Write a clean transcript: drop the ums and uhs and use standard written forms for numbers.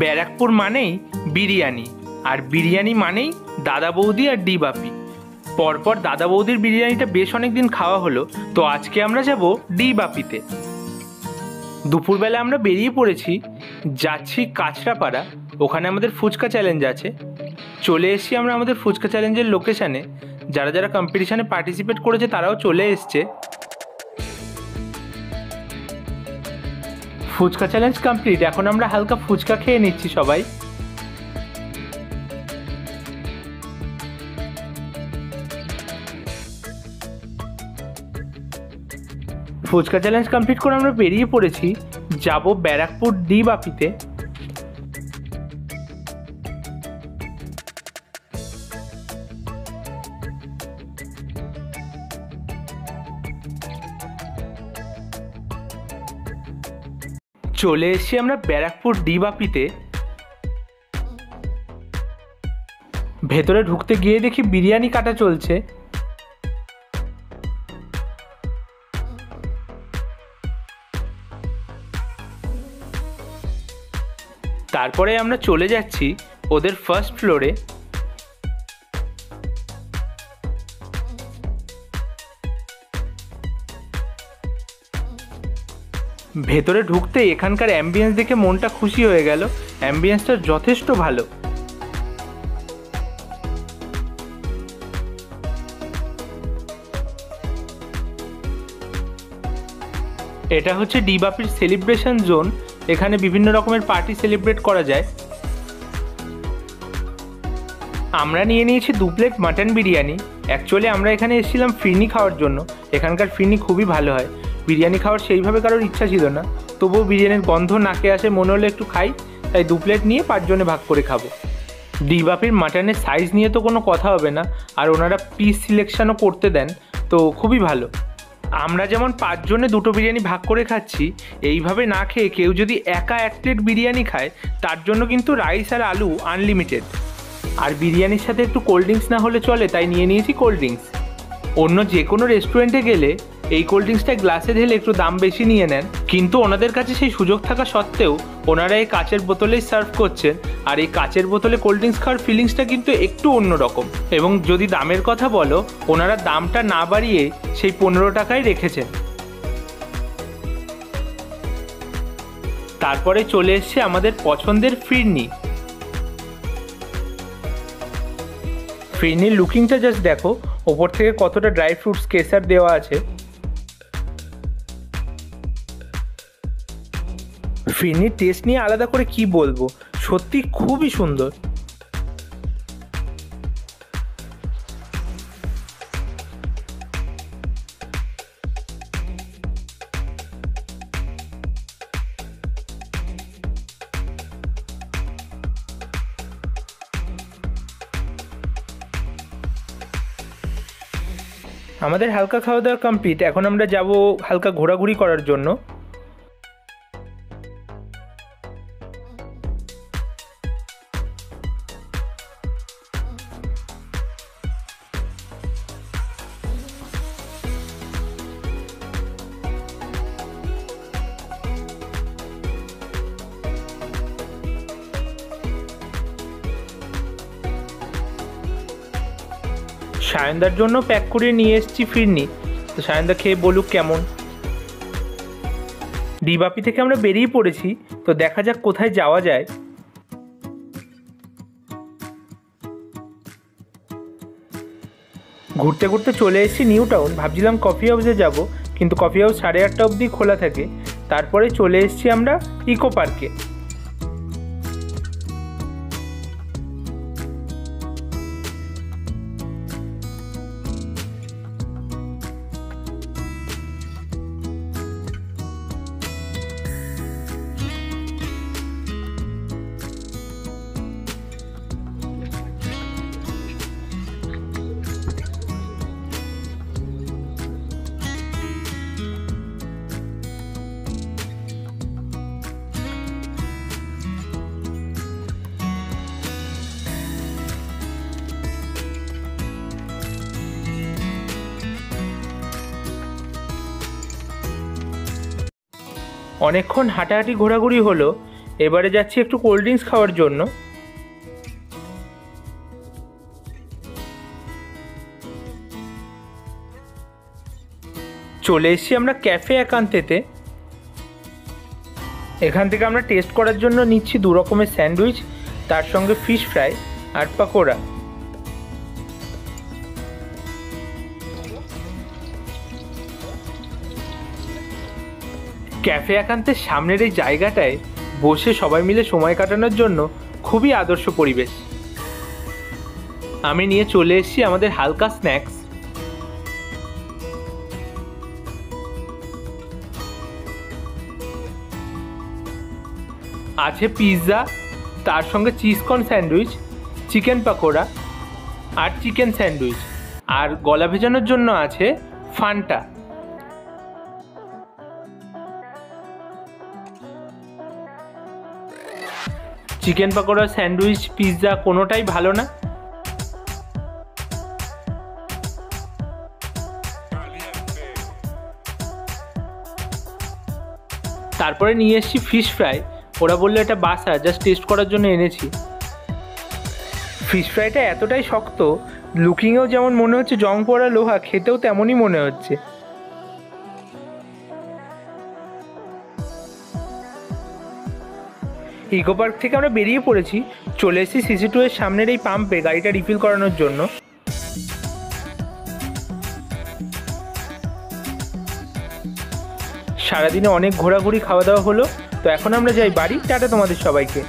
ব্যারাকপুর মানেই বিরিয়ানি, আর বিরিয়ানি মানেই দাদা বৌদি আর ডি বাপি। পরপর দাদা বৌদির বিরিয়ানিটা বেশ অনেক দিন খাওয়া হলো, তো আজকে আমরা যাব ডি বাপিতে। দুপুরবেলা আমরা বেরিয়ে পড়েছি, যাচ্ছি কাঁচরাপাড়া, ওখানে আমাদের ফুচকা চ্যালেঞ্জ আছে। চলে এসেছি আমরা আমাদের ফুচকা চ্যালেঞ্জের লোকেশানে। যারা যারা কম্পিটিশানে পার্টিসিপেট করেছে তারাও চলে এসছে। ফুচকা চ্যালেঞ্জ কমপ্লিট, এখন আমরা হালকা ফুচকা খেয়ে নিচ্ছি সবাই। ফুচকা চ্যালেঞ্জ কমপ্লিট করে আমরা বেরিয়ে পড়েছি, যাব ব্যারাকপুর ডি বাপিতে। চলে এসেছি আমরা ব্যারাকপুর ডি বাপিতে। ভেতরে ঢুকতে গিয়ে দেখি বিরিয়ানি কাটা চলছে। তারপরে আমরা চলে যাচ্ছি ওদের ফার্স্ট ফ্লোরে। ভেতরে ঢুকতে এখানকার অ্যাম্বিয়েন্স দেখে মনটা খুশি হয়ে গেল। অ্যাম্বিয়েন্সটা যথেষ্ট ভালো। এটা হচ্ছে ডি বাপির সেলিব্রেশন জোন। এখানে বিভিন্ন রকমের পার্টি সেলিব্রেট করা যায়। আমরা নিয়ে নিয়েছি 2 প্লেট মাটন বিরিয়ানি। অ্যাকচুয়ালি আমরা এখানে এসেছিলাম ফিরনি খাওয়ার জন্য। এখানকার ফিরনি খুবই ভালো হয়। বিরিয়ানি খাওয়ার সেইভাবে কারোর ইচ্ছা ছিল না, তবুও বিরিয়ানির গন্ধ নাকে আসে, মনে হলো একটু খাই, তাই 2 প্লেট নিয়ে 5 জনে ভাগ করে খাবো। ডি বাপির মাটনের সাইজ নিয়ে তো কোনো কথা হবে না, আর ওনারা পিস সিলেকশনও করতে দেন, তো খুবই ভালো। আমরা যেমন 5 জনে 2টো বিরিয়ানি ভাগ করে খাচ্ছি, এইভাবে না খেয়ে কেউ যদি একা 1 প্লেট বিরিয়ানি খায়, তার জন্য কিন্তু রাইস আর আলু আনলিমিটেড। আর বিরিয়ানির সাথে একটু কোল্ড ড্রিঙ্কস না হলে চলে, তাই নিয়ে নিয়েছি কোল্ড ড্রিঙ্কস। অন্য যে কোনো রেস্টুরেন্টে গেলে এই কোল্ড ড্রিঙ্কসটা গ্লাসে ঢেলে একটু দাম বেশি নিয়ে নেন, কিন্তু ওনাদের কাছে সেই সুযোগ থাকা সত্ত্বেও ওনারা এই কাচের বোতলেই সার্ভ করছেন। আর এই কাচের বোতলে কোল্ড ড্রিঙ্কস খাওয়ার ফিলিংসটা কিন্তু একটু অন্যরকম। এবং যদি দামের কথা বলো, ওনারা দামটা না বাড়িয়ে সেই 15 টাকায় রেখেছেন। তারপরে চলে এসছে আমাদের পছন্দের ফিরনি। ফিরনির লুকিংটা জাস্ট দেখো, ওপর থেকে কতটা ড্রাই ফ্রুটস কেসার দেওয়া আছে। ফিরনির টেস্ট নিয়ে আলাদা করে কি বলবো, সত্যি খুবই সুন্দর। আমাদের হালকা খাওয়া দাওয়া কমপ্লিট, এখন আমরা যাব হালকা ঘোরাঘুরি করার জন্য। সায়নদার জন্য প্যাক করে নিয়ে এসেছি ফিরনি, তো সায়নদা খেয়ে বলুক কেমন। ডি বাপি থেকে আমরা বেরিয়ে পড়েছি, তো দেখা যাক কোথায় যাওয়া যায়। ঘুরতে ঘুরতে চলে এসেছি নিউ টাউন। ভাবছিলাম কফি হাউসে যাব, কিন্তু কফি হাউস 8:30 অবধি খোলা থাকে। তারপরে চলে এসেছি আমরা ইকো পার্কে। অনেকক্ষণ হাঁটাহাঁটি ঘোরাঘুরি হলো। এবারে যাচ্ছি একটু কোল্ড ড্রিঙ্কস খাওয়ার জন্য। চলে এসেছি আমরা ক্যাফে একান্তেতে। এখান থেকে আমরা টেস্ট করার জন্য নিচ্ছি 2 রকমের স্যান্ডউইচ, তার সঙ্গে ফিশ ফ্রাই আর পাকোড়া। ক্যাফে একান্তের সামনের এই জায়গাটায় বসে সবাই মিলে সময় কাটানোর জন্য খুবই আদর্শ পরিবেশ। আমি নিয়ে চলে এসেছি আমাদের হালকা স্ন্যাক্স। আছে পিৎজা, তার সঙ্গে চিজকর্ন স্যান্ডউইচ, চিকেন পাকোড়া আর চিকেন স্যান্ডউইচ, আর গলা ভেজানোর জন্য আছে Fanta. Chicken pakora, sandwich, pizza কোনোটাই ভালো না। তারপরে নিয়ে এসেছি ফিশ ফ্রাই। ওরা বললো এটা বাসা, জাস্ট টেস্ট করার জন্য এনেছি। ফিশ ফ্রাইটা এতটাই শক্ত, লুকিংয়েও যেমন মনে হচ্ছে জং পড়া লোহা, খেতেও তেমনই মনে হচ্ছে। ইকো পার্ক থেকে আমরা বেরিয়ে পড়েছি, চলে এসেছি CC2 এর সামনের এই পাম্পে গাড়িটা রিফিল করানোর জন্য। সারাদিনে অনেক ঘোরাঘুরি, খাওয়া দাওয়া হলো, তো এখন আমরা যাই বাড়ি। টাটা তোমাদের সবাইকে।